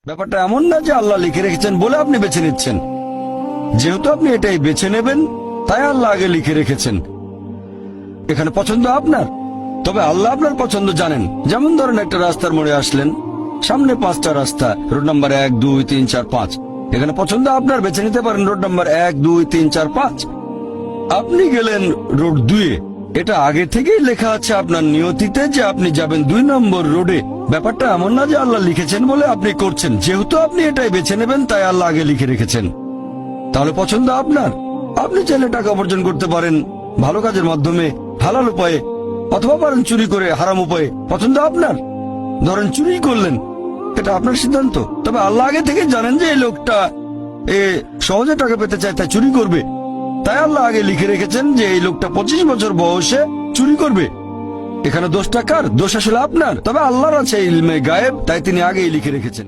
ব্যাপারটা এমন না যে আল্লাহ লিখে রেখেছেন বলে আপনি বেছে নিচ্ছেন। যেহেতু আপনি এটাই বেছে নেবেন, তাই আল্লাহ আগে লিখে রেখেছেন। এখানে পছন্দ আপনার, তবে আল্লাহ আপনার পছন্দ জানেন। যেমন ধরেন একটা রাস্তার মোড়ে আসলেন, সামনে 5টা রাস্তা, রোড নাম্বার 1, 2, 3, 4, 5। এখানে পছন্দ আপনার, বেছে নিতে পারেন রোড নাম্বার 1, 2, 3, 4, 5। আপনি গেলেন রোড 2-এ। এটা আগে থেকেই লেখা আছে আপনার নিয়তিতে যে আপনি যাবেন 2 নম্বর রোডে। ব্যাপারটা এমন না যে আল্লাহ লিখেছেন বলে আপনি করছেন। যেহেতু আপনি এটাই বেছে নেবেন, তাই আল্লাহ আগে লিখে রেখেছেন। তাহলে পছন্দ আপনার। আপনি চাইলে টাকা উপার্জন করতে পারেন ভালো কাজের মাধ্যমে, হালাল উপায়ে, অথবা পারেন চুরি করে হারাম উপায়ে। পছন্দ আপনার। ধরেন চুরি করলেন, এটা আপনার সিদ্ধান্ত। তবে আল্লাহ আগে থেকে জানেন যে এই লোকটা সহজে টাকা পেতে চায়, তাই চুরি করবে। তাই আল্লাহ আগে লিখে রেখেছেন যে এই লোকটা 25 বছর বয়সে চুরি করবে। এখানে দোষটা কার? দোষ আসলে আপনার। তবে আল্লাহর আছে ইলমে গায়েব, তাই তিনি আগেই লিখে রেখেছেন।